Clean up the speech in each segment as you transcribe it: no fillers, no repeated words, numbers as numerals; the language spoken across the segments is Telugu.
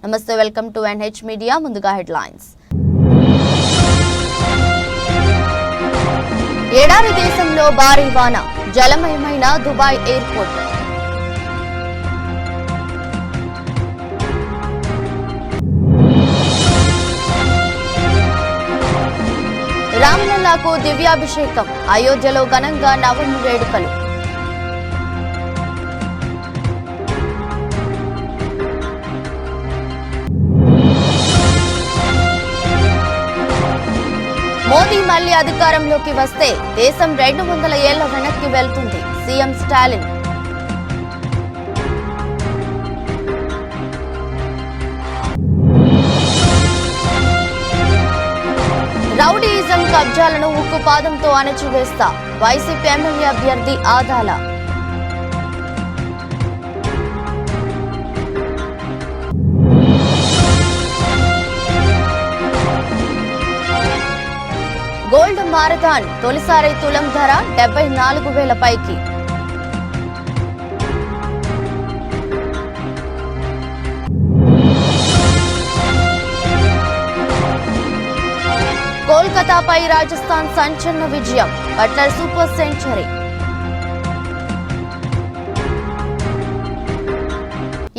నమస్తే, వెల్కమ్ టు NH మీడియా. ముందుగా హెడ్లైన్స్. ఎడారి దేశంలో భారీ వాన, జలమయమైన దుబాయ్ ఎయిర్పోర్ట్. రామ్లల్లాకు దివ్యాభిషేకం, అయోధ్యలో ఘనంగా నవమి వేడుకలు. మోదీ మళ్లీ అధికారంలోకి వస్తే దేశం 200 ఏళ్ల వెనక్కి వెళ్తుంది, సీఎం స్టాలిన్. రౌడీయిజం కబ్జాలను ఉక్కుపాదంతో అణచివేస్తా, వైసీపీ ఎమ్మెల్యే అభ్యర్థి ఆదాల. గోల్డ్ మారథాన్ తొలిసారి తులం ధర 74,000 పైకి. కోల్కతాపై రాజస్థాన్ సంచలన విజయం, బట్లర్ సూపర్ సెంచరీ.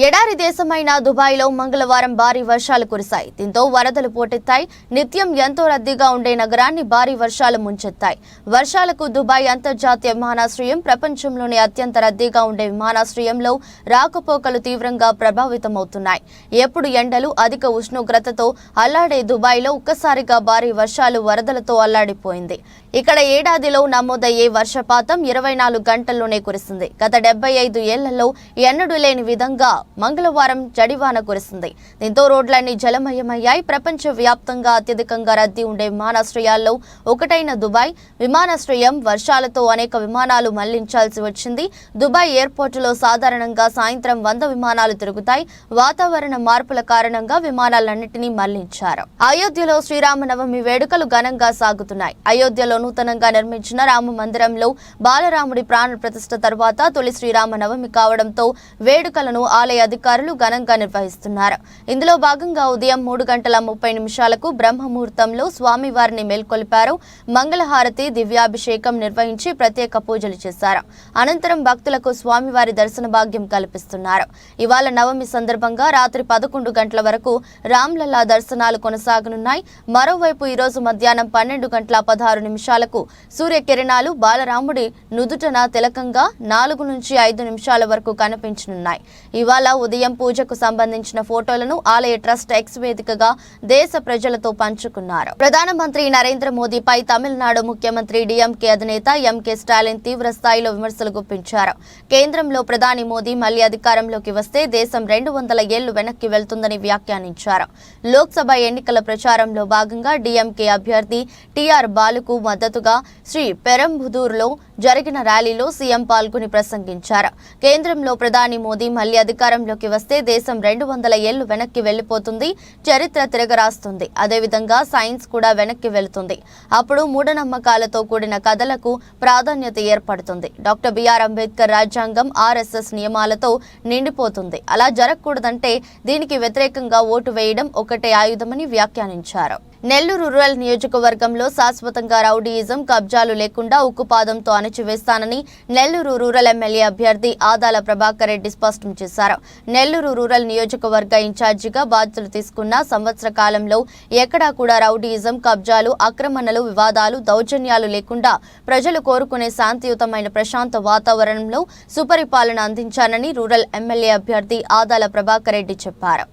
ఎడారి దేశమైన దుబాయ్లో మంగళవారం భారీ వర్షాలు కురిశాయి. దీంతో వరదలు పోటెత్తాయి. నిత్యం ఎంతో రద్దీగా ఉండే నగరాన్ని భారీ వర్షాలు ముంచెత్తాయి. వర్షాలకు దుబాయ్ అంతర్జాతీయ విమానాశ్రయం ప్రపంచంలోనే అత్యంత రద్దీగా ఉండే విమానాశ్రయంలో రాకపోకలు తీవ్రంగా ప్రభావితమవుతున్నాయి. ఎప్పుడు ఎండలు, అధిక ఉష్ణోగ్రతతో అల్లాడే దుబాయ్లో ఒక్కసారిగా భారీ వర్షాలు వరదలతో అల్లాడిపోయింది. ఇక్కడ ఏడాదిలో నమోదయ్యే వర్షపాతం 24 గంటల్లోనే కురిసింది. గత 75 ఏళ్లలో ఎన్నడూ లేని విధంగా మంగళవారం జడివాన కురిసింది. దీంతో రోడ్లన్నీ జలమయమయ్యాయి. ప్రపంచ వ్యాప్తంగా అత్యధికంగా రద్దీ ఉండే విమానాశ్రయాల్లో ఒకటైన దుబాయ్ విమానాశ్రయం వర్షాలతో అనేక విమానాలు మళ్లించాల్సి వచ్చింది. దుబాయ్ ఎయిర్పోర్టులో సాధారణంగా సాయంత్రం 100 విమానాలు తిరుగుతాయి. వాతావరణ మార్పుల కారణంగా విమానాలన్నింటినీ మళ్లించారు. అయోధ్యలో శ్రీరామనవమి వేడుకలు ఘనంగా సాగుతున్నాయి. అయోధ్యలో నూతనంగా నిర్మించిన రామ మందిరంలో బాలరాముడి ప్రాణ ప్రతిష్ఠ తర్వాత తొలి శ్రీరామనవమి కావడంతో వేడుకలను ఆలయ అధికారులు ఘనంగా నిర్వహిస్తున్నారు. ఇందులో భాగంగా ఉదయం 3:30 బ్రహ్మముహూర్తంలో స్వామివారిని మేల్కొల్పారు. మంగళహారతి, దివ్యాభిషేకం నిర్వహించి ప్రత్యేక పూజలు చేశారు. అనంతరం భక్తులకు స్వామివారి దర్శన భాగ్యం కల్పిస్తున్నారు. ఇవాళ నవమి సందర్భంగా రాత్రి 11 గంటల వరకు రామ్లల్లా దర్శనాలు కొనసాగనున్నాయి. మరోవైపు ఈరోజు మధ్యాహ్నం 12:16 సూర్యకిరణాలు బాలరాముడి నుదుటన తిలకంగా 4 నుంచి 5 నిమిషాల వరకు కనిపించనున్నాయి. ఇవాళ ఉదయం పూజకు సంబంధించిన ఫోటోలను ఆలయ ట్రస్ట్ ఎక్స్ వేదికగా దేశ ప్రజలతో పంచుకున్నారు. ప్రధానమంత్రి నరేంద్ర మోదీపై తమిళనాడు ముఖ్యమంత్రి DMK అధినేత MK స్టాలిన్ తీవ్ర స్థాయిలో విమర్శలు గుప్పించారు. కేంద్రంలో ప్రధాని మోదీ మళ్లీ అధికారంలోకి వస్తే దేశం 200 ఏళ్లు వెనక్కి వెళ్తుందని వ్యాఖ్యానించారు. లోక్సభ ఎన్నికల ప్రచారంలో భాగంగా DMK అభ్యర్థి TR బాలుకు మద్దతుగా శ్రీ పెరంబుదూరులో జరిగిన ర్యాలీలో సీఎం పాల్గొని ప్రసంగించారు. కేంద్రంలో ప్రధాని మోదీ మళ్లీ అధికారంలోకి వస్తే దేశం 200 ఏళ్లు వెనక్కి వెళ్లిపోతుంది, చరిత్ర తిరగరాస్తుంది. అదేవిధంగా సైన్స్ కూడా వెనక్కి వెళుతుంది. అప్పుడు మూఢనమ్మకాలతో కూడిన కథలకు ప్రాధాన్యత ఏర్పడుతుంది. డాక్టర్ BR అంబేద్కర్ రాజ్యాంగం RSS నియమాలతో నిండిపోతుంది. అలా జరగకూడదంటే దీనికి వ్యతిరేకంగా ఓటు వేయడం ఒకటే ఆయుధమని వ్యాఖ్యానించారు. నెల్లూరు రూరల్ నియోజకవర్గంలో శాశ్వతంగా రౌడీయిజం కబ్జాలు లేకుండా ఉక్కుపాదంతో అణచివేస్తానని నెల్లూరు రూరల్ ఎమ్మెల్యే అభ్యర్థి ఆదాల ప్రభాకర్ రెడ్డి స్పష్టం చేశారు. నెల్లూరు రూరల్ నియోజకవర్గ ఇన్ఛార్జిగా బాధ్యతలు తీసుకున్న సంవత్సర కాలంలో ఎక్కడా కూడా రౌడీయిజం, కబ్జాలు, ఆక్రమణలు, వివాదాలు, దౌర్జన్యాలు లేకుండా ప్రజలు కోరుకునే శాంతియుతమైన ప్రశాంత వాతావరణంలో సుపరిపాలన అందించానని రూరల్ ఎమ్మెల్యే అభ్యర్థి ఆదాల ప్రభాకర్ రెడ్డి చెప్పారు.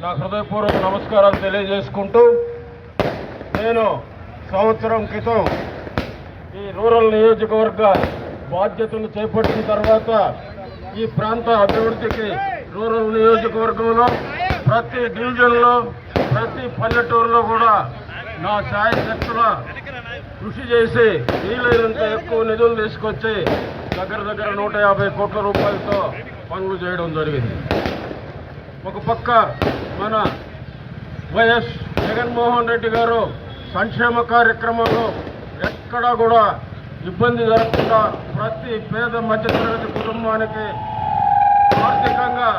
నా హృదయపూర్వక నమస్కారాలు తెలియజేసుకుంటూ, నేను సంవత్సరం క్రితం ఈ రూరల్ నియోజకవర్గ బాధ్యతలు చేపట్టిన తర్వాత ఈ ప్రాంత అభివృద్ధికి రూరల్ నియోజకవర్గంలో ప్రతి డివిజన్లో, ప్రతి పల్లెటూరులో కూడా నా శాయశక్తుల కృషి చేసి వీలైనంత ఎక్కువ నిధులు తీసుకొచ్చి దగ్గర 150 కోట్ల రూపాయలతో పనులు చేయడం జరిగింది. ఒక పక్క మన వైఎస్ జగన్మోహన్ రెడ్డి గారు సంక్షేమ కార్యక్రమంలో ఎక్కడా కూడా ఇబ్బంది జరగకుండా ప్రతి పేద మధ్యతరగతి కుటుంబానికి ఆర్థికంగా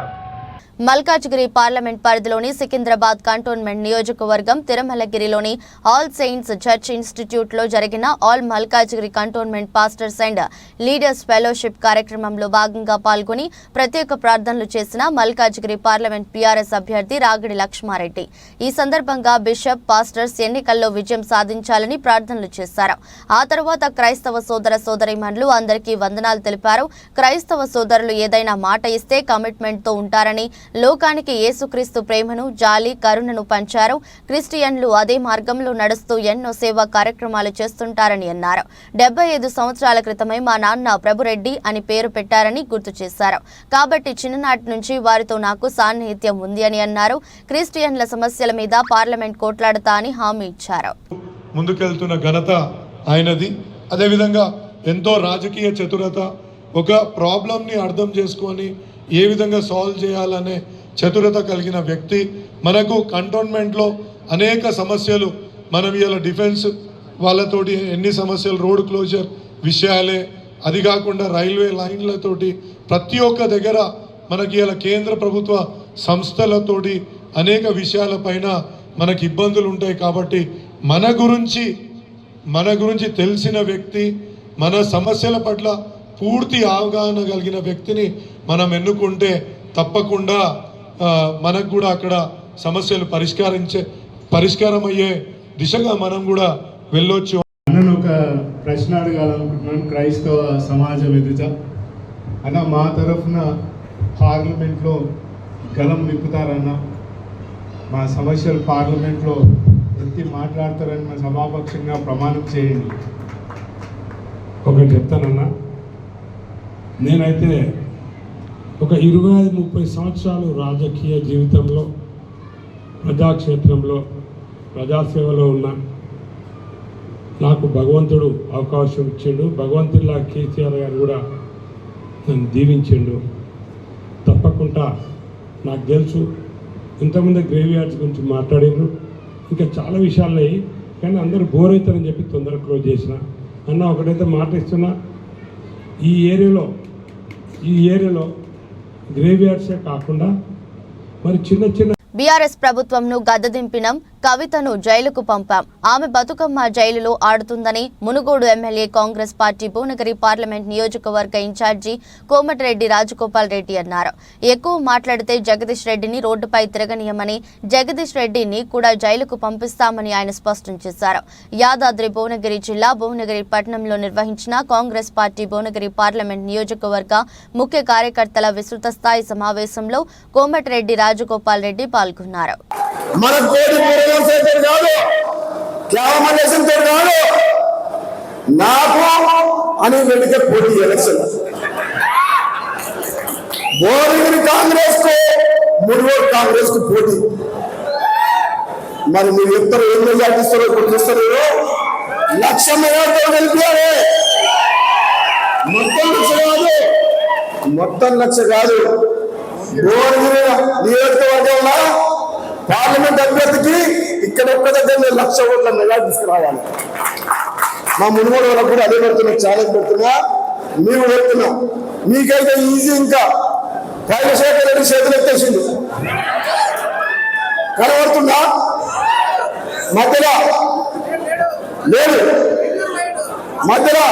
మల్కాజ్గిరి పార్లమెంట్ పరిధిలోని సికింద్రాబాద్ కంటోన్మెంట్ నియోజకవర్గం తిరుమలగిరిలోని ఆల్ సెయింట్స్ చర్చ్ ఇన్స్టిట్యూట్లో జరిగిన all Malkajgiri cantonment pastors and leaders fellowship కార్యక్రమంలో భాగంగా పాల్గొని ప్రత్యేక ప్రార్థనలు చేసిన మల్కాజ్గిరి పార్లమెంట్ పీఆర్ఎస్ అభ్యర్థి రాగిడి లక్ష్మారెడ్డి. ఈ సందర్భంగా బిషప్ పాస్టర్స్ ఎన్నికల్లో విజయం సాధించాలని ప్రార్థనలు చేశారు. ఆ తర్వాత క్రైస్తవ సోదర సోదరీమణులు అందరికీ వందనాలు తెలిపారు. క్రైస్తవ సోదరులు ఏదైనా మాట ఇస్తే కమిట్మెంట్తో ఉంటారని, లోకానికి యేసుక్రీస్తు ప్రేమను, జాలి, కరుణను పంచారు. క్రిస్టియన్లు అదే మార్గంలో నడుస్తూ ఎన్నో సేవా కార్యక్రమాలు చేస్తుంటారని అన్నారు. 75 సంవత్సరాల క్రితమే మా నాన్న ప్రభురెడ్డి అని పేరు పెట్టారని గుర్తు చేశారు. కాబట్టి చిన్ననాటి నుంచి వారితో నాకు సాన్నిహిత్యం ఉంది అని అన్నారు. క్రిస్టియన్ల సమస్యల మీద పార్లమెంట్ కోట్లాడతా అని హామీ ఇచ్చారు. ముందుకెళ్తున్న ఘనత ఆయనది. అదేవిధంగా ఎంతో రాజకీయ చతురత, ఒక ప్రాబ్లంని అర్థం చేసుకొని ఏ విధంగా సాల్వ్ చేయాలనే చతురత కలిగిన వ్యక్తి. మనకు కంటోన్మెంట్లో అనేక సమస్యలు, మనం ఇలా డిఫెన్స్ వాళ్ళతోటి ఎన్ని సమస్యలు, రోడ్ క్లోజర్ విషయాలే, అది కాకుండా రైల్వే లైన్లతోటి ప్రతి ఒక్క దగ్గర మనకి ఇలా కేంద్ర ప్రభుత్వ సంస్థలతోటి అనేక విషయాలపైన మనకి ఇబ్బందులు ఉంటాయి. కాబట్టి మన గురించి తెలిసిన వ్యక్తి, మన సమస్యల పట్ల పూర్తి అవగాహన కలిగిన వ్యక్తిని మనం ఎన్నుకుంటే తప్పకుండా మనకు కూడా అక్కడ సమస్యలు పరిష్కారం అయ్యే దిశగా మనం కూడా వెళ్ళొచ్చు. నన్ను ఒక ప్రశ్న అడగాలనుకుంటున్నాను క్రైస్తవ సమాజం ఎదుట. అన్న, మా తరఫున పార్లమెంట్లో గలం విప్పుతారన్న, మా సమస్యలు పార్లమెంట్లో ఎత్తి మాట్లాడతారని మా సభాపక్షంగా ప్రమాణం చేయండి. ఒకటి చెప్తానన్నా, నేనైతే ఒక 25-30 సంవత్సరాలు రాజకీయ జీవితంలో, ప్రజాక్షేత్రంలో, ప్రజాసేవలో ఉన్న నాకు భగవంతుడు అవకాశం ఇచ్చిండు. భగవంతుడిలా కేసీఆర్ గారు కూడా నన్ను దీవించిండు. తప్పకుండా నాకు తెలుసు, ఇంతకుముందే గ్రేవ్ యార్డ్స్ గురించి మాట్లాడిండ్రు, ఇంకా చాలా విషయాలు, కానీ అందరూ బోర్ అవుతారని చెప్పి తొందరగా క్లోజ్ చేసిన. అన్న, ఒకటైతే మాట ఇస్తున్నా, ఈ ఏరియాలో గ్రేవ్ యార్డ్సే కాకుండా మరి చిన్న బీఆర్ఎస్ ప్రభుత్వంను గద్దదింపినం. కవితను జైలుకు పంపాం. ఆమె బతుకమ్మ జైలులో ఆడుతుందని Munugode MLA Congress party Bhuvanagiri parliament నియోజకవర్గ ఇన్ఛార్జి కోమటిరెడ్డి రాజగోపాల్ రెడ్డి అన్నారు. ఎక్కువ మాట్లాడితే జగదీష్ రెడ్డిని రోడ్డుపై తిరగనీయమని, జగదీష్ రెడ్డిని కూడా జైలుకు పంపిస్తామని ఆయన స్పష్టం చేశారు. యాదాద్రి భువనగిరి జిల్లా భువనగిరి పట్టణంలో నిర్వహించిన కాంగ్రెస్ పార్టీ భువనగిరి పార్లమెంట్ నియోజకవర్గ ముఖ్య కార్యకర్తల విస్తృత స్థాయి సమావేశంలో కోమటిరెడ్డి రాజగోపాల్ రెడ్డి పాల్గొన్నారు. నాకు అని వెళితే పోటీ ఎలక్షన్ భువనగిరి కాంగ్రెస్ కు మునుగోడు కాంగ్రెస్ కు పోటీ. మరి మీరు ఇద్దరు ఏం మెజార్టీస్తారో ఇప్పుడు చూస్తారు. 1,00,000 మెజార్టీ గెలిపారే. మొత్తం 1,00,000 కాదు. భువనగిరి నియోజకవర్గంలో పార్లమెంట్ అభ్యర్థికి ఇక్కడ ఒక్క దగ్గర 1,00,000 ఓట్ల మెజార్టీ తీసుకురావాలి. మా మునుగోడు వాళ్ళకు కూడా అదే పెడుతున్నా, ఛాలెంజ్ పెడుతున్నా, మేము పెడుతున్నాం. మీకైతే ఈజీ. ఇంకా రాజశేఖర్ రెడ్డి చేతులు ఎత్తేసిండు, కనబడుతుందా? మధ్యలో లేదు, మధ్యలో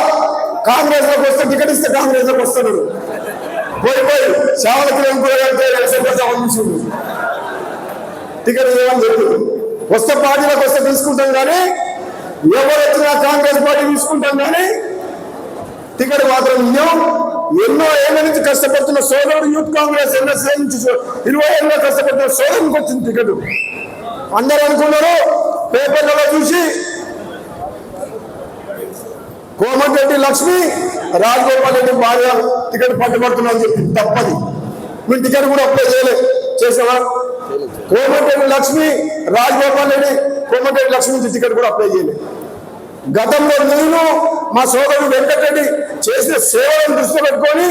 కాంగ్రెస్ లోకి వస్తే టికెట్ ఇస్తే కాంగ్రెస్ లోకి వస్తున్నాడు. పోయి సేవలకి చూసిండు, టికెట్ ఇవ్వని చెప్పి వస్తే పార్టీలోకి వస్తే తీసుకుంటాం, కానీ ఎవరు వచ్చినా కాంగ్రెస్ పార్టీ తీసుకుంటాం, కానీ టికెట్ మాత్రం ఇవ్వం. ఎన్నో ఏళ్ళ నుంచి కష్టపడుతున్న సోదరుడు యూత్ కాంగ్రెస్ ఎన్ఎస్ఏ నుంచి 20 ఏళ్ళలో కష్టపడుతున్న సోదరునికి వచ్చింది టికెట్. అందరూ అనుకున్నారు పేపర్లలో చూసి కోమటిరెడ్డి లక్ష్మి రాజగోపాల్ రెడ్డి భార్య టికెట్ పట్టుబడుతున్నా అని చెప్పి. తప్పది. మేము టికెట్ కూడా అప్లై చేసావా? కోమటిరెడ్డి లక్ష్మి రాజగోపాల్ రెడ్డి కోమటిరెడ్డి లక్ష్మి నుంచి టికెట్ కూడా అప్లై చేయలేదు. గతంలో నేను మా సోదరుడు వెంకటరెడ్డి చేసిన సేవలను దృష్టిలో పెట్టుకొని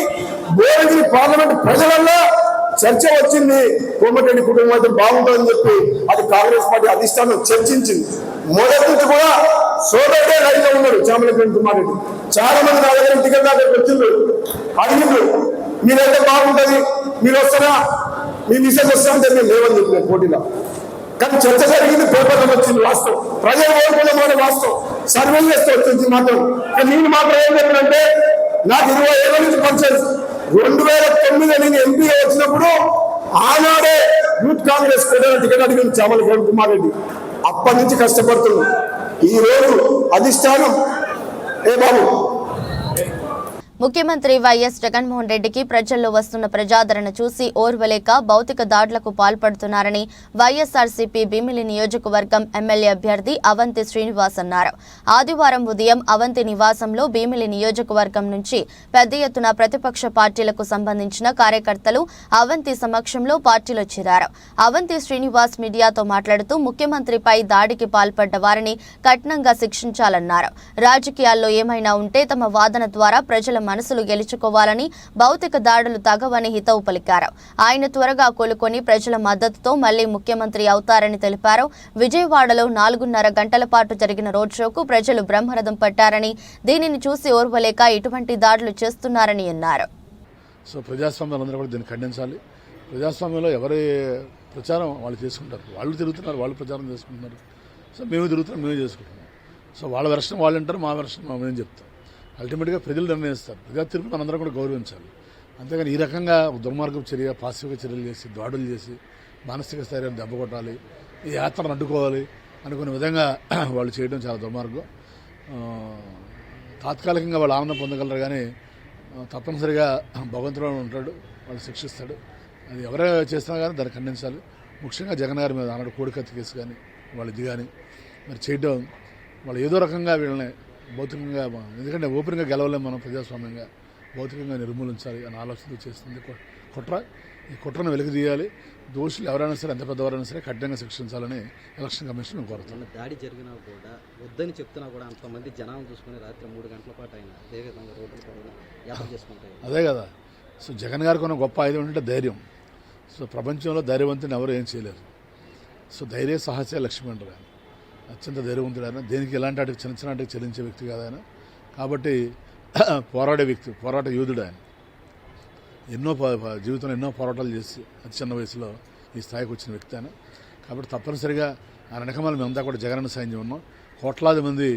భువనగిరి పార్లమెంట్ ప్రజలల్లో చర్చ వచ్చింది. కోమటిరెడ్డి కుటుంబం అయితే బాగుంటుందని చెప్పి అది కాంగ్రెస్ పార్టీ అధిష్టానం చర్చించింది. మొదటి నుంచి కూడా సోదరుడే లైన్లో ఉన్నాడు చామలపల్లి కుమార్ రెడ్డి. చాలా మంది నా దగ్గర టికెట్ దాకా వచ్చిండ్రు, అడిగిండ్రు, మీరైతే బాగుంటుంది, మీరు వస్తారా మీ మిసెస్ వస్తా అంటే మేము లేవని చెప్పిన పోటీలో. కానీ చర్చ జరిగింది, పేపర్లో వచ్చింది వాస్తవం, ప్రజలు కోరుకున్న మాట వాస్తవం, సర్వే చేస్తే వచ్చింది మాత్రం. కానీ నేను మాత్రం ఏం చెప్పినంటే నాకు 20 ఏళ్ళ నుంచి పరిచయం. 2009 నేను ఎంపీగా వచ్చినప్పుడు ఆనాడే యూత్ కాంగ్రెస్ టికెట్ అడిగింది చామల కిరణ్ కుమార్ రెడ్డి. అప్పటి నుంచి కష్టపడుతున్నాం. ఈ రోజు అధిష్టానం ఏ బాబు ముఖ్యమంత్రి వైఎస్ జగన్మోహన్ రెడ్డికి ప్రజల్లో వస్తున్న ప్రజాదరణ చూసి ఓర్వలేక భౌతిక దాడులకు పాల్పడుతున్నారని వైఎస్ఆర్సీపీ భీమిలి నియోజకవర్గం ఎమ్మెల్యే అభ్యర్థి అవంతి శ్రీనివాస్ అన్నారు. ఆదివారం ఉదయం అవంతి నివాసంలో భీమిలి నియోజకవర్గం నుంచి పెద్ద ఎత్తున ప్రతిపక్ష పార్టీలకు సంబంధించిన కార్యకర్తలు అవంతి సమక్షంలో పార్టీలో చేరారు. అవంతి శ్రీనివాస్ మీడియాతో మాట్లాడుతూ ముఖ్యమంత్రిపై దాడికి పాల్పడ్డ వారిని కఠినంగా శిక్షించాలన్నారు. రాజకీయాల్లో ఏమైనా ఉంటే తమ వాదన ద్వారా ప్రజల మనసులు గెలుచుకోవాలని, భౌతిక దాడులు తగవని హితవు పలికారు. ఆయన త్వరగా కోలుకొని ప్రజల మద్దతుతో మళ్లీ ముఖ్యమంత్రి అవుతారని తెలిపారు. విజయవాడలో 4.5 గంటల పాటు జరిగిన రోడ్ షోకు ప్రజలు బ్రహ్మరథం పట్టారని, దీనిని చూసి ఓర్వలేక ఇటువంటి దాడులు చేస్తున్నారని అన్నారు. సో ప్రజాస్వామ్యాలందరూ కూడా దీన్ని ఖండించాలి. ప్రజాస్వామ్యంలో ఎవరి ప్రచారం వాళ్ళు చేసుకుంటారు, వాళ్ళు తిరుగుతున్నారు, వాళ్ళు ప్రచారం చేసుకుంటున్నారు. సో మేము తిరుగుతున్నాం, మేమే చేసుకుంటున్నాం. సో వాళ్ళ వెర్షన్ వాళ్ళు అంటారు, మా వెర్షన్ మేము చెప్తాం. అల్టిమేట్గా ప్రజలు నిర్ణయిస్తారు. ప్రజా తీర్పు మనందరం కూడా గౌరవించాలి. అంతేగాని ఈ రకంగా దుర్మార్గపు చర్య, పాశవిక చర్యలు చేసి, దాడులు చేసి, మానసిక స్థైర్యాన్ని దెబ్బ కొట్టాలి, ఈ యాత్రను అడ్డుకోవాలి అనుకునే విధంగా వాళ్ళు చేయడం చాలా దుర్మార్గం. తాత్కాలికంగా వాళ్ళు ఆనందం పొందగలరు, కానీ తప్పనిసరిగా భగవంతుడు ఉంటాడు, వాళ్ళు శిక్షిస్తాడు. అది ఎవరే చేస్తున్నా కానీ దాన్ని ఖండించాలి. ముఖ్యంగా జగన్ గారి మీద ఆనాడు కోడికత్తి కేసు కానీ వాళ్ళు ఇది కానీ మరి చేయడం, వాళ్ళు ఏదో రకంగా వీళ్ళని భౌతికంగా, ఎందుకంటే ఓపెన్గా గెలవలేము మనం, ప్రజాస్వామ్యంగా భౌతికంగా నిర్మూలించాలి అని ఆలోచనతో చేస్తుంది కుట్ర. ఈ కుట్రను వెలికితీయాలి. దోషులు ఎవరైనా సరే, ఎంత పెద్దవారైనా సరే కఠినంగా శిక్షించాలని ఎలక్షన్ కమిషన్ మేము కోరుతున్నాం. దాడి జరిగినా కూడా వద్దని చెప్తున్నా కూడా అంతమంది జనాలను చూసుకుని రాత్రి 3 గంటల పాటు అయినా అదే విధంగా రోడ్లు కూడా యాత్ర చేసుకుంటాయి. అదే కదా. సో జగన్ గారికి ఉన్న గొప్ప ఆయుధం ఏంటంటే ధైర్యం. సో ప్రపంచంలో ధైర్యవంతుని ఎవరు ఏం చేయలేరు. సో ధైర్య సాహసే లక్ష్మి అంటారు ఆయన. అత్యంత ధైర్యవంతుడు ఆయన. దేనికి ఎలాంటి వాటికి చిన్న చిన్న వాటికి చెల్లించే వ్యక్తి కాదు ఆయన. కాబట్టి పోరాడే వ్యక్తి, పోరాట యోధుడు ఆయన. జీవితంలో ఎన్నో పోరాటాలు చేసి అతి చిన్న వయసులో ఈ స్థాయికి వచ్చిన వ్యక్తి ఆయన. కాబట్టి తప్పనిసరిగా ఆయన వెనకమాల మేమంతా కూడా జగనన్న సైన్యం ఉన్నాం. కోట్లాది మంది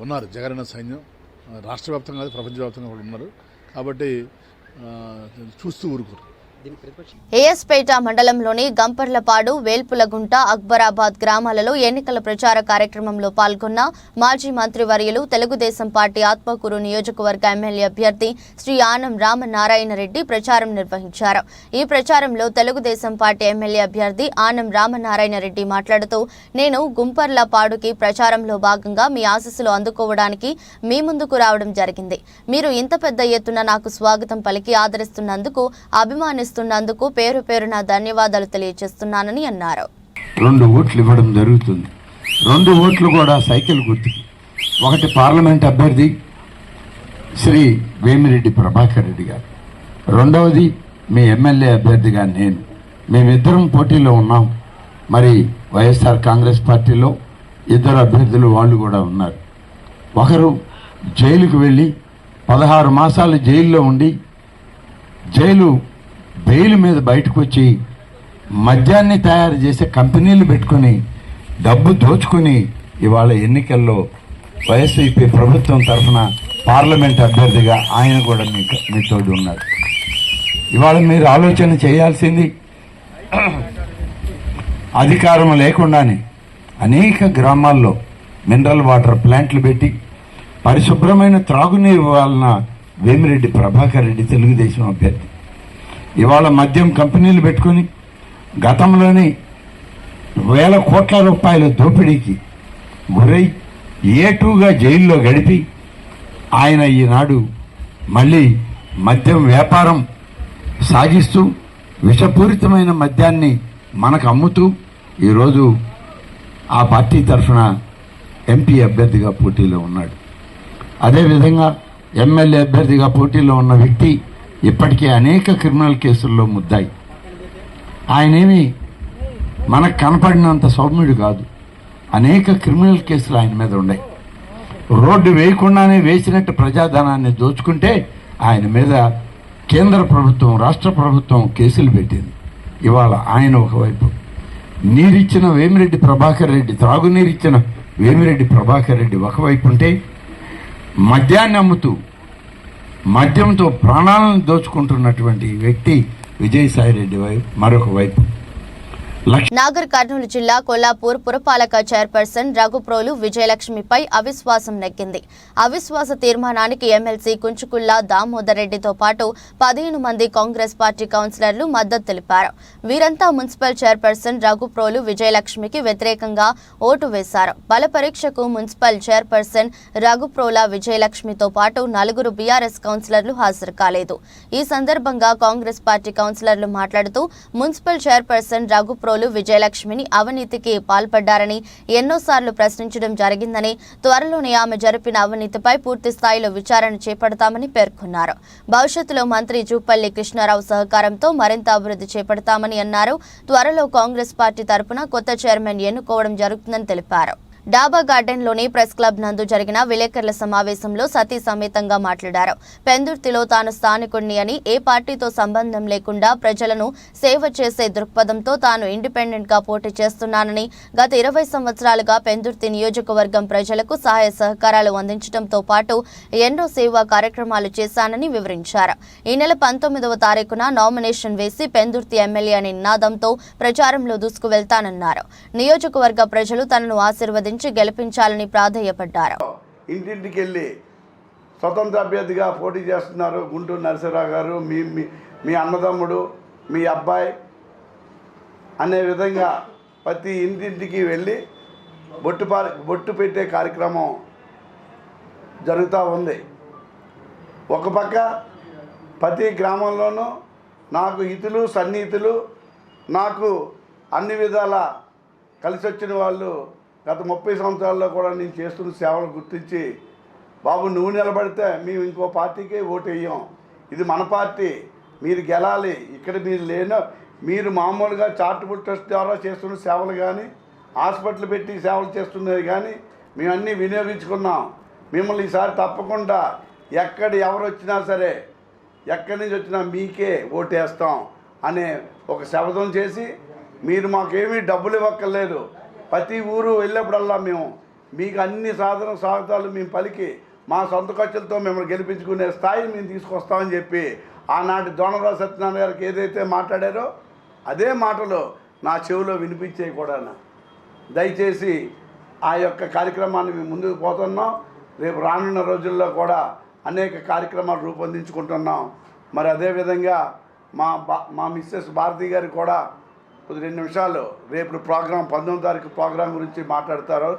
ఉన్నారు జగనన్న సైన్యం, రాష్ట్ర వ్యాప్తంగా కాదు ప్రపంచవ్యాప్తంగా కూడా ఉన్నారు. కాబట్టి చూస్తూ ఊరుకోరు. ఏఎస్పేట మండలంలోని గంపర్లపాడు, వేల్పులగుంట, అక్బరాబాద్ గ్రామాలలో ఎన్నికల ప్రచార కార్యక్రమంలో పాల్గొన్న మాజీ మంత్రివర్యులు, తెలుగుదేశం పార్టీ ఆత్మకూరు నియోజకవర్గ ఎమ్మెల్యే అభ్యర్థి శ్రీ ఆనం రామనారాయణ రెడ్డి ప్రచారం నిర్వహించారు. ఈ ప్రచారంలో తెలుగుదేశం పార్టీ ఎమ్మెల్యే అభ్యర్థి ఆనం రామనారాయణ రెడ్డి మాట్లాడుతూ, నేను గుంపర్లపాడుకి ప్రచారంలో భాగంగా మీ ఆశీస్సులు అందుకోవడానికి మీ ముందుకు రావడం జరిగింది. మీరు ఇంత పెద్ద ఎత్తున నాకు స్వాగతం పలికి ఆదరిస్తున్నందుకు, అభిమానిస్తున్నందుకు పేరు పేరున ధన్యవాదాలు తెలియజేస్తున్నానని అన్నారు. 2 ఓట్లు ఇవ్వడం జరుగుతుంది. 2 ఓట్లు కూడా సైకిల్ గుర్తుకి. ఒకటి పార్లమెంట్ అభ్యర్థి శ్రీ వేమిరెడ్డి ప్రభాకర్ రెడ్డి గారు, రెండవది మీ ఎమ్మెల్యే అభ్యర్థిగా నేను. మేమిద్దరం పోటీలో ఉన్నాం. మరి వైఎస్ఆర్ కాంగ్రెస్ పార్టీలో 2 అభ్యర్థులు వాళ్ళు కూడా ఉన్నారు. ఒకరు జైలుకు వెళ్ళి 16 మాసాలు జైల్లో ఉండి, జైలు బెయిల్ మీద బయటకు వచ్చి మద్యాన్ని తయారు చేసే కంపెనీలు పెట్టుకుని డబ్బు దోచుకుని ఇవాళ ఎన్నికల్లో వైఎస్పీ ప్రభుత్వం తరఫున పార్లమెంట్ అభ్యర్థిగా ఆయన కూడా మీ తోడు ఉన్నారు. ఇవాళ మీరు ఆలోచన చేయాల్సింది, అధికారం లేకుండానే అనేక గ్రామాల్లో మినరల్ వాటర్ ప్లాంట్లు పెట్టి పరిశుభ్రమైన త్రాగునీరు ఇవ్వాలన్న వేమిరెడ్డి ప్రభాకర్ రెడ్డి తెలుగుదేశం అభ్యర్థి ఇవాళ మద్యం కంపెనీలు పెట్టుకుని గతంలోనే వేల కోట్ల రూపాయల దోపిడీకి గురై ఏటూగా జైల్లో గడిపి ఆయన ఈనాడు మళ్ళీ మద్యం వ్యాపారం సాగిస్తూ విషపూరితమైన మద్యాన్ని మనకు అమ్ముతూ ఈరోజు ఆ పార్టీ తరఫున ఎంపీ అభ్యర్థిగా పోటీలో ఉన్నాడు. అదేవిధంగా ఎమ్మెల్యే అభ్యర్థిగా పోటీలో ఉన్న వ్యక్తి ఇప్పటికే అనేక క్రిమినల్ కేసుల్లో ముద్దాయి. ఆయనేమి మనకు కనపడినంత సౌమ్యుడు కాదు. అనేక క్రిమినల్ కేసులు ఆయన మీద ఉన్నాయి. రోడ్డు వేయకుండానే వేసినట్టు ప్రజాధనాన్ని దోచుకుంటే ఆయన మీద కేంద్ర ప్రభుత్వం, రాష్ట్ర ప్రభుత్వం కేసులు పెట్టింది. ఇవాళ ఆయన ఒకవైపు, నీరిచ్చిన వేమిరెడ్డి ప్రభాకర్ రెడ్డి, త్రాగునీరిచ్చిన వేమిరెడ్డి ప్రభాకర్ రెడ్డి ఒకవైపు ఉంటే, మద్యాన్ని అమ్ముతూ మద్యంతో ప్రాణాలను దోచుకుంటున్నటువంటి వ్యక్తి విజయసాయిరెడ్డి మరొక వైపు. నాగర్ కర్నూలు జిల్లా కొల్లాపూర్ పురపాలక చైర్పర్సన్ రఘుప్రోలు విజయలక్ష్మిపై అవిశ్వాసం నెగ్గింది. అవిశ్వాస తీర్మానానికి ఎమ్మెల్సీ కుంచుకుల్లా దామోదర్ రెడ్డితో పాటు 15 మంది కాంగ్రెస్ పార్టీ కౌన్సిలర్లు మద్దతు తెలిపారు. వీరంతా మున్సిపల్ చైర్పర్సన్ రఘుప్రోలు విజయలక్ష్మికి వ్యతిరేకంగా ఓటు వేశారు. బలపరీక్షకు మున్సిపల్ చైర్పర్సన్ రఘుప్రోల విజయలక్ష్మితో పాటు 4 బీఆర్ఎస్ కౌన్సిలర్లు హాజరు కాలేదు. ఈ సందర్భంగా కాంగ్రెస్ పార్టీ కౌన్సిలర్లు మాట్లాడుతూ మున్సిపల్ చైర్పర్సన్ రఘుప్రోలు విజయలక్ష్మిని అవినీతికి పాల్పడ్డారని ఎన్నోసార్లు ప్రశ్నించడం జరిగిందని, త్వరలోనే ఆమె జరిపిన అవినీతిపై పూర్తి స్థాయిలో విచారణ చేపడతామని పేర్కొన్నారు. భవిష్యత్తులో మంత్రి జూపల్లి కృష్ణారావు సహకారంతో మరింత అభివృద్ధి చేపడతామని అన్నారు. త్వరలో కాంగ్రెస్ పార్టీ తరపున కొత్త చైర్మన్ ఎన్నుకోవడం జరుగుతుందని తెలిపారు. డాబా గార్డెన్లోని ప్రెస్ క్లబ్ నందు జరిగిన విలేకరుల సమావేశంలో సతీ సమేతంగా మాట్లాడారు. పెందుర్తిలో తాను స్థానికుడిని అని, ఏ పార్టీతో సంబంధం లేకుండా ప్రజలను సేవ చేసే దృక్పథంతో తాను ఇండిపెండెంట్ గా పోటీ చేస్తున్నానని, గత 20 సంవత్సరాలుగా పెందుర్తి నియోజకవర్గం ప్రజలకు సహాయ సహకారాలు అందించడంతో పాటు ఎన్నో సేవా కార్యక్రమాలు చేశానని వివరించారు. ఈ నెల 19వ తారీఖున నామినేషన్ వేసి పెందుర్తి ఎమ్మెల్యే అనే నినాదంతో ప్రచారంలో దూసుకు వెళ్తానన్నారు. నియోజకవర్గ ప్రజలు తనను ఆశీర్వదించి గెలిపించాలని ప్రాధేయపడ్డారు. ఇంటింటికి వెళ్ళి స్వతంత్ర అభ్యర్థిగా పోటీ చేస్తున్నారు గుంటూరు నరసింహరావు గారు, మీ అన్నదమ్ముడు, మీ అబ్బాయి అనే విధంగా ప్రతి ఇంటింటికి వెళ్ళి బొట్టు పెట్టే కార్యక్రమం జరుగుతూ ఉంది. ఒక పక్క ప్రతి గ్రామంలోనూ నాకు హితులు సన్నిహితులు, నాకు అన్ని విధాల కలిసి వచ్చిన వాళ్ళు గత 30 సంవత్సరాల్లో కూడా నేను చేస్తున్న సేవలు గుర్తించి, బాబు నువ్వు నిలబడితే మేము ఇంకో పార్టీకే ఓటు వేయం, ఇది మన పార్టీ, మీరు గెలాలి, ఇక్కడ మీరు మామూలుగా చారిటబుల్ ట్రస్ట్ ద్వారా చేస్తున్న సేవలు కానీ, హాస్పిటల్ పెట్టి సేవలు చేస్తున్నది కానీ మేము అన్నీ వినియోగించుకున్నాం. మిమ్మల్ని ఈసారి తప్పకుండా ఎవరు వచ్చినా సరే, ఎక్కడి నుంచి వచ్చినా మీకే ఓటేస్తాం అనే ఒక శపథం చేసి, మీరు మాకేమీ డబ్బులు ఇవ్వక్కర్లేదు, ప్రతి ఊరు వెళ్ళేప్పుడల్లా మేము మీకు అన్ని సాధన స్వాగతాలు మేము పలికి మా సొంత ఖర్చులతో మిమ్మల్ని గెలిపించుకునే స్థాయిని మేము తీసుకొస్తామని చెప్పి ఆనాటి దోనరావు సత్యనారాయణ గారికి ఏదైతే మాట్లాడారో అదే మాటలు నా చెవిలో వినిపించే కూడా. దయచేసి ఆ యొక్క కార్యక్రమాన్ని మేము ముందుకు పోతున్నాం. రేపు రానున్న రోజుల్లో కూడా అనేక కార్యక్రమాలు రూపొందించుకుంటున్నాం. మరి అదేవిధంగా మా మిస్సెస్ భారతి గారు కూడా 2 నిమిషాలు రేపు ప్రోగ్రాం 19వ తారీఖు ప్రోగ్రాం గురించి మాట్లాడతారు.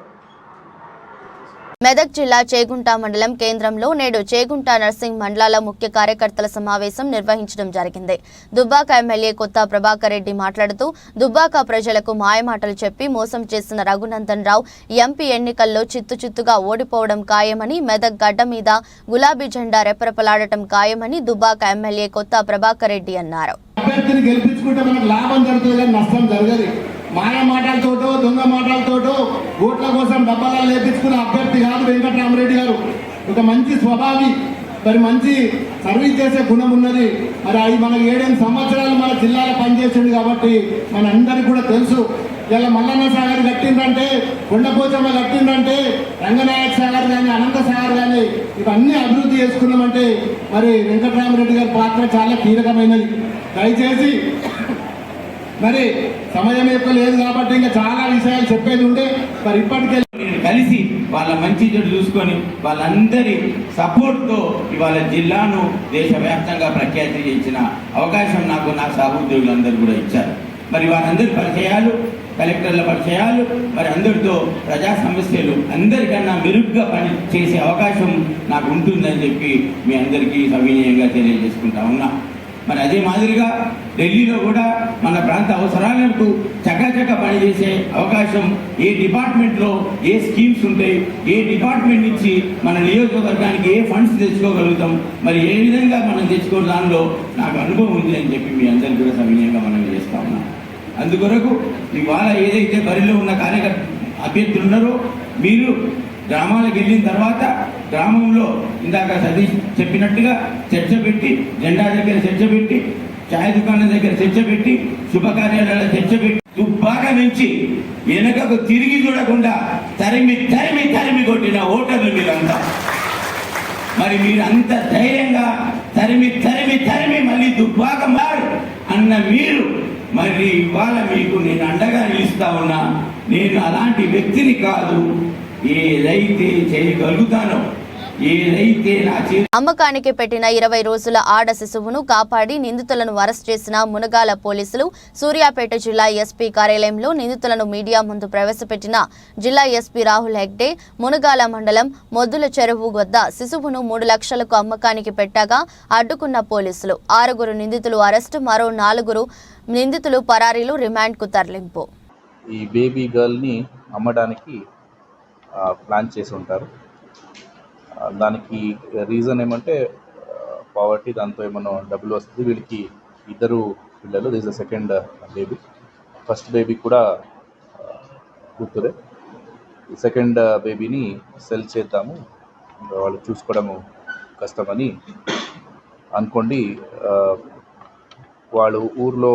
మెదక్ జిల్లా చేగుంట మండలం కేంద్రంలో నేడు చేగుంట నర్సింగ్ మండలాల ముఖ్య కార్యకర్తల సమావేశం నిర్వహించడం జరిగింది. దుబ్బాక ఎమ్మెల్యే కొత్త ప్రభాకర్ రెడ్డి మాట్లాడుతూ, దుబ్బాక ప్రజలకు మాయమాటలు చెప్పి మోసం చేసిన రఘునందన్ రావు ఎంపీ ఎన్నికల్లో చిత్తుగా ఓడిపోవడం ఖాయమని, మెదక్ గడ్డ మీద గులాబీ జెండా రెపరెపలాడటం ఖాయమని దుబ్బాక ఎమ్మెల్యే కొత్త ప్రభాకర్ రెడ్డి అన్నారు. అభ్యర్థిని గెలిపించుకుంటే మనకు లాభం జరుగుతుంది కానీ నష్టం జరగదు. మాయ మాటలతోటో దొంగ మాటలతోటో ఓట్ల కోసం డబ్బాలు లేపించుకున్న అభ్యర్థి కాదు వెంకటరామరెడ్డి గారు. ఒక మంచి స్వభావి, మరి మంచి సర్వీస్ చేసే గుణం ఉన్నది. మరి అది మనకు 7 సంవత్సరాలు మన జిల్లాలో పనిచేసింది కాబట్టి మనందరికీ కూడా తెలుసు. ఇలా మల్లన్న సాగర్ కట్టిందంటే, కొండపోచమ్మ కట్టిందంటే, రంగనాయక సాగర్ కానీ అనంత సాగర్ కానీ ఇవన్నీ అభివృద్ధి చేసుకున్నామంటే మరి వెంకటరామరెడ్డి గారి పాత్ర చాలా కీలకమైనది. దయచేసి మరి సమయం ఎక్కువ లేదు కాబట్టి ఇంకా చాలా విషయాలు చెప్పేది ఉంటే మరి ఇప్పటికే కలిసి వాళ్ళ మంచి చెడు చూసుకొని వాళ్ళందరి సపోర్ట్తో ఇవాళ జిల్లాను దేశవ్యాప్తంగా ప్రఖ్యాతి చేసిన అవకాశం నాకు నా సహోద్యోగులందరూ కూడా ఇచ్చారు. మరి వారందరి పరిచయాలు, కలెక్టర్ల పరిచయాలు, మరి అందరితో ప్రజా సమస్యలు అందరికన్నా మెరుగ్గా పని చేసే అవకాశం నాకు ఉంటుందని చెప్పి మీ అందరికీ సవినయంగా తెలియజేసుకుంటా ఉన్నా. మరి అదే మాదిరిగా ఢిల్లీలో కూడా మన ప్రాంత అవసరాలకు చకచక పనిచేసే అవకాశం, ఏ డిపార్ట్మెంట్లో ఏ స్కీమ్స్ ఉంటాయి, ఏ డిపార్ట్మెంట్ నుంచి మన నియోజకవర్గానికి ఏ ఫండ్స్ తెచ్చుకోగలుగుతాం, మరి ఏ విధంగా మనం తెచ్చుకో దానిలో నాకు అనుభవం ఉంది అని చెప్పి మీ అందరికీ కూడా సవినయంగా మనం చేస్తా ఉన్నాం. అందుకొరకు ఇవాళ ఏదైతే బరిలో ఉన్న అభ్యర్థులు ఉన్నారో మీరు గ్రామాలకు వెళ్ళిన తర్వాత గ్రామంలో ఇందాక సతీష్ చెప్పినట్టుగా చర్చ పెట్టి, జెండా దగ్గర చర్చ పెట్టి ఛాయ్ దుకాణం దగ్గర చర్చపెట్టి, శుభకార్యాలలో చర్చపెట్టి, దుబ్బాగా నుంచి వెనుకకు తిరిగి చూడకుండా తరిమి తరిమి తరిమి కొట్టిన ఓటర్లు మీరంతా. మరి మీరంత ధైర్యంగా తరిమి తరిమి తరిమి మళ్ళీ దుబ్బాగా మారు అన్న మీరు మరి ఇవాళ మీకు నేను అండగా నిలుస్తా ఉన్నా. నేను అలాంటి వ్యక్తిని కాదు. ఏదైతే చేయగలుగుతానో, ఏదైతే నా అమ్మకానికి పెట్టిన 20 రోజుల ఆడ శిశువును కాపాడి నిందితులను అరెస్ట్ చేసిన మునగాల పోలీసులు సూర్యాపేట జిల్లా ఎస్పీ కార్యాలయంలో నిందితులను మీడియా ముందు ప్రవేశపెట్టిన జిల్లా ఎస్పీ రాహుల్ హెగ్డే మునగాల మండలం మొద్దుల చెరువు వద్ద శిశువును 3 లక్షలకు అమ్మకానికి పెట్టగా అడ్డుకున్న పోలీసులు 6 నిందితులు అరెస్టు, మరో 4 నిందితులు పరారీలు, రిమాండ్కు తరలింపు. ఈ బేబీ గర్ల్ని అమ్మడానికి ప్లాన్ చేసి ఉంటారు. దానికి రీజన్ ఏమంటే పావర్టీ, దాంతో ఏమన్నా డబ్బులు వస్తుంది. వీళ్ళకి 2 పిల్లలు, this the second baby. First baby కూడా కూతురే. సెకండ్ బేబీని సెల్ చేద్దాము, వాళ్ళు చూసుకోవడము కష్టమని అనుకోండి. వాళ్ళు ఊర్లో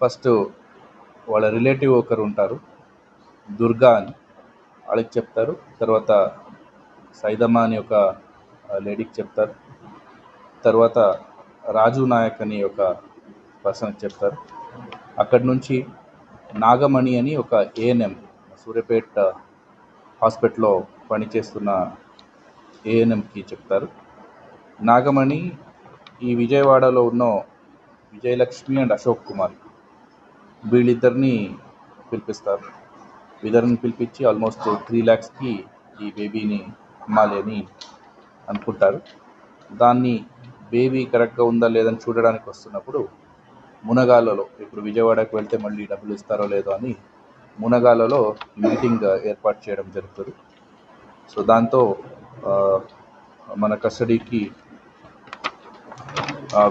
ఫస్ట్ వాళ్ళ రిలేటివ్ ఒకరు ఉంటారు, దుర్గా అని, వాళ్ళకి చెప్తారు. తర్వాత సైదమ్మ అని ఒక లేడీకి చెప్తారు. తర్వాత రాజు నాయక్ అని ఒక పర్సన్కి చెప్తారు. అక్కడి నుంచి నాగమణి అని ఒక ఏఎన్ఎం, సూర్యాపేట హాస్పిటల్లో పనిచేస్తున్న ఏఎన్ఎంకి చెప్తారు. నాగమణి ఈ విజయవాడలో ఉన్న విజయలక్ష్మి అండ్ అశోక్ కుమార్, వీళ్ళిద్దరిని పిలిపిస్తారు. వీళ్ళని పిలిపించి ఆల్మోస్ట్ 3 lakhsకి ఈ బేబీని అమ్మాలి అని అనుకుంటారు. దాన్ని బేబీ కరెక్ట్గా ఉందా లేదని చూడడానికి వస్తున్నప్పుడు మునగాలలో, ఇప్పుడు విజయవాడకు వెళ్తే మళ్ళీ డబ్బులు ఇస్తారో లేదో అని మునగాలలో మీటింగ్ ఏర్పాటు చేయడం జరుగుతుంది. సో దాంతో మన కస్టడీకి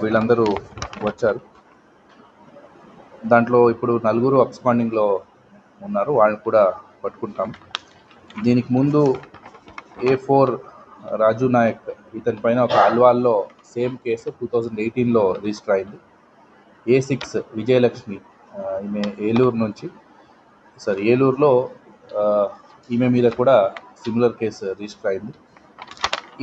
వీళ్ళందరూ వచ్చారు. దాంట్లో ఇప్పుడు 4 అబ్స్కాండింగ్లో ఉన్నారు, వాళ్ళని కూడా పట్టుకుంటాం. దీనికి ముందు A4 రాజు నాయక్, ఇతని పైన ఒక అల్వాల్లో సేమ్ కేసు 2018లో రిజిస్టర్ అయింది. A6 విజయలక్ష్మి, ఈమె ఏలూరులో ఈమె మీద కూడా సిమిలర్ కేసు రిజిస్టర్ అయింది.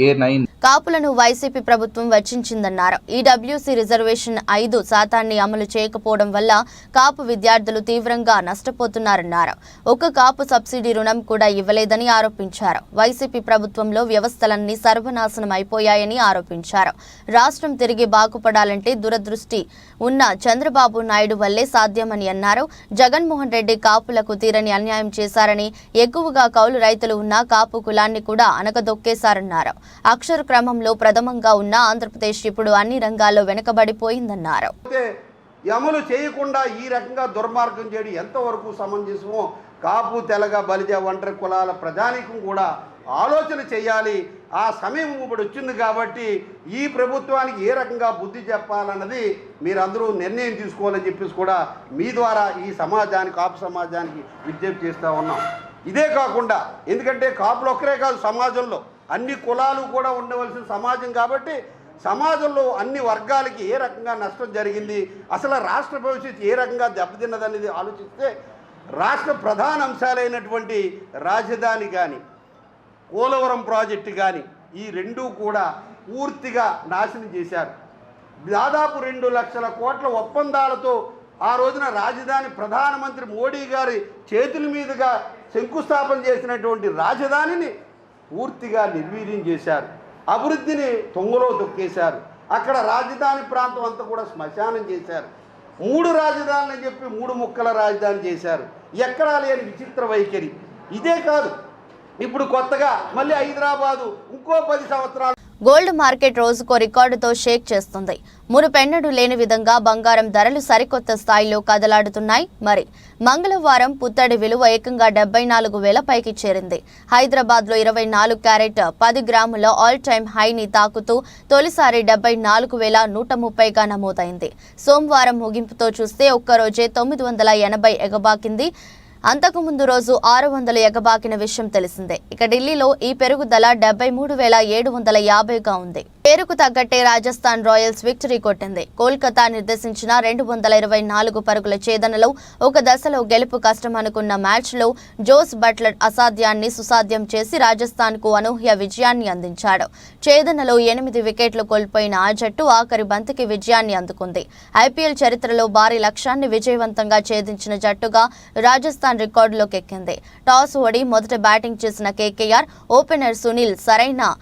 A9 కాపులను వైసీపీ ప్రభుత్వం వెచ్చించిందన్నారు. ఈడబ్ల్యూసీ రిజర్వేషన్ 5% అమలు చేయకపోవడం వల్ల కాపు విద్యార్థులు తీవ్రంగా నష్టపోతున్నారన్నారు. ఒక కాపు సబ్సిడీ రుణం కూడా ఇవ్వలేదని ఆరోపించారు. వైసీపీ ప్రభుత్వంలో వ్యవస్థలన్నీ సర్వనాశనం అయిపోయాయని ఆరోపించారు. రాష్ట్రం తిరిగి బాగుపడాలంటే దూరదృష్టి ఉన్న చంద్రబాబు నాయుడు వల్లే సాధ్యమని అన్నారు. జగన్మోహన్ రెడ్డి కాపులకు తీరని అన్యాయం చేశారని, ఎక్కువగా కౌలు రైతులు ఉన్న కాపు కులాన్ని కూడా అనగదొక్కేశారన్నారు. అక్షర క్రమంలో ప్రథమంగా ఉన్న ఆంధ్రప్రదేశ్ ఇప్పుడు అన్ని రంగాల్లో వెనుకబడిపోయిందన్నారు. అమలు చేయకుండా ఈ రకంగా దుర్మార్గం చేయడం ఎంతవరకు సమంజసమో కాపు, తెలగ, బలిజ, ఒంటరి కులాల ప్రజానీకం కూడా ఆలోచన చేయాలి. ఆ సమయం ఇప్పుడు వచ్చింది కాబట్టి ఈ ప్రభుత్వానికి ఏ రకంగా బుద్ధి చెప్పాలన్నది మీరందరూ నిర్ణయం తీసుకోవాలని చెప్పేసి కూడా మీ ద్వారా ఈ సమాజానికి, కాపు సమాజానికి విజ్ఞప్తి చేస్తూ ఉన్నాం. ఇదే కాకుండా, ఎందుకంటే కాపులు ఒక్కరే కాదు, సమాజంలో అన్ని కులాలు కూడా ఉండవలసిన సమాజం కాబట్టి సమాజంలో అన్ని వర్గాలకి ఏ రకంగా నష్టం జరిగింది, అసలు రాష్ట్ర భవిష్యత్తు ఏ రకంగా దెబ్బతిన్నదనేది ఆలోచిస్తే రాష్ట్ర ప్రధాన అంశాలైనటువంటి రాజధాని కానీ, పోలవరం ప్రాజెక్టు కానీ, ఈ రెండూ కూడా పూర్తిగా నాశనం చేశారు. దాదాపు 2 లక్షల కోట్ల ఒప్పందాలతో ఆ రోజున రాజధాని ప్రధానమంత్రి మోడీ గారి చేతుల మీదుగా శంకుస్థాపన చేసినటువంటి రాజధానిని పూర్తిగా నిర్వీర్యం చేశారు. అభివృద్ధిని తొంగలో తొక్కేశారు. అక్కడ రాజధాని ప్రాంతం అంతా కూడా శ్మశానం చేశారు. 3 రాజధానులని చెప్పి 3 ముక్కల రాజధాని చేశారు. ఎక్కడా లేని విచిత్ర వైఖరి. ఇదే కాదు, ఇప్పుడు కొత్తగా మళ్ళీ హైదరాబాదు ఇంకో 10 సంవత్సరాలు గోల్డ్ మార్కెట్ రోజుకో రికార్డుతో షేక్ చేస్తుంది. మునుపెన్నడూ లేని విధంగా బంగారం ధరలు సరికొత్త స్థాయిలో కదలాడుతున్నాయి. మరి మంగళవారం పుత్తడి విలువ ఏకంగా 74,000 పైకి చేరింది. హైదరాబాద్లో 24 క్యారెట్ 10 గ్రాముల ఆల్ టైమ్ హైని తాకుతూ తొలిసారి 74,130గా నమోదైంది. సోమవారం ముగింపుతో చూస్తే ఒక్కరోజే 980 ఎగబాకింది. అంతకుముందు రోజు 600 ఎగబాకిన విషయం తెలిసిందే. ఇక ఢిల్లీలో ఈ పెరుగుదల 73,750గా ఉంది. పేరుకు తగ్గట్టే రాజస్థాన్ రాయల్స్ విక్టరీ కొట్టింది. కోల్కతా నిర్దేశించిన 224 పరుగుల ఛేదనలో ఒక దశలో గెలుపు కష్టం అనుకున్న మ్యాచ్లో జోస్ బట్లర్ అసాధ్యాన్ని సుసాధ్యం చేసి రాజస్థాన్కు అనూహ్య విజయాన్ని అందించాడు. ఛేదనలో 8 వికెట్లు కోల్పోయిన ఆ జట్టు ఆఖరి బంతికి విజయాన్ని అందుకుంది. ఐపీఎల్ చరిత్రలో భారీ లక్ష్యాన్ని విజయవంతంగా ఛేదించిన జట్టుగా రాజస్థాన్ రికార్డులోకి ఎక్కింది. టాస్ ఓడి మొదట బ్యాటింగ్ చేసిన కేకేఆర్ ఓపెనర్ సునీల్ సరైన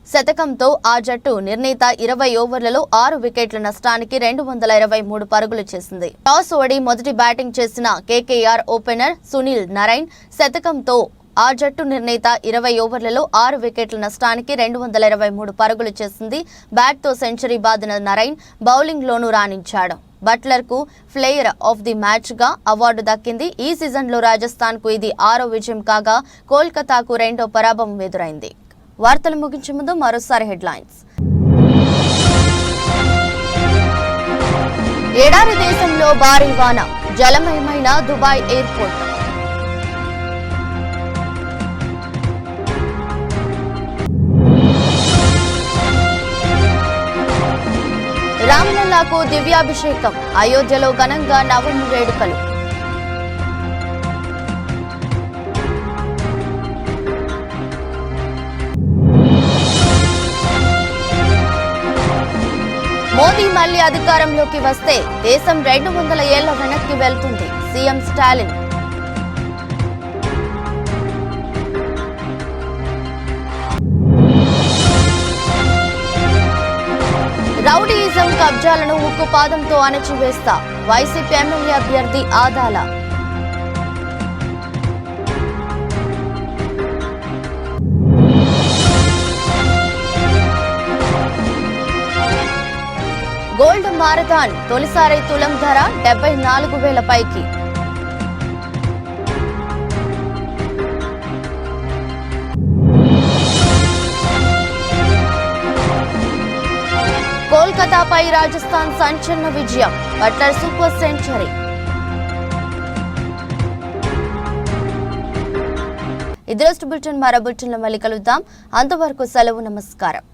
శతకంతో ఆ జట్టు నిర్ణీత 20 ఓవర్లలో 6 వికెట్ల నష్టానికి 223 పరుగులు చేసింది. టాస్ ఓడి మొదటి బ్యాటింగ్ చేసిన కేకేఆర్ ఓపెనర్ సునీల్ నరైన్ శతకంతో ఆ జట్టు నిర్ణీత 20 ఓవర్లలో 6 వికెట్ల నష్టానికి 223 పరుగులు చేసింది. బ్యాట్తో సెంచరీ బాదిన నరైన్ బౌలింగ్లోనూ రాణించాడు. బట్లర్కు ప్లేయర్ ఆఫ్ ది మ్యాచ్గా అవార్డు దక్కింది. ఈ సీజన్లో రాజస్థాన్కు ఇది 6వ విజయం కాగా కోల్కతాకు 2వ పరాభవం ఎదురైంది. వార్తలు ముగించే ముందు మరోసారి హెడ్లైన్స్. ఎడారి దేశంలో భారీ వాన, జలమయమైన దుబాయ్ ఎయిర్పోర్ట్. రామ్లల్లాకు దివ్యాభిషేకం, అయోధ్యలో ఘనంగా నవమి వేడుకలు. మోదీ మళ్లీ అధికారంలోకి వస్తే దేశం 200 ఏళ్ల వెనక్కి వెళ్తుంది, సీఎం స్టాలిన్. రౌడీయిజం కబ్జాలను ఉక్కుపాదంతో అణచివేస్తా, వైసీపీ ఎమ్మెల్యే అభ్యర్థి ఆదాల. గోల్డ్ మారథాన్ తొలిసారి తులం ధర 74,000 పైకి. కోల్కతాపై రాజస్థాన్ సంచలన విజయం, బట్లర్ సూపర్ సెంచరీ. ఇది రోజు బులెటిన్. మరో బులెటిన్లో మళ్ళీ కలుద్దాం. అంతవరకు సెలవు, నమస్కారం.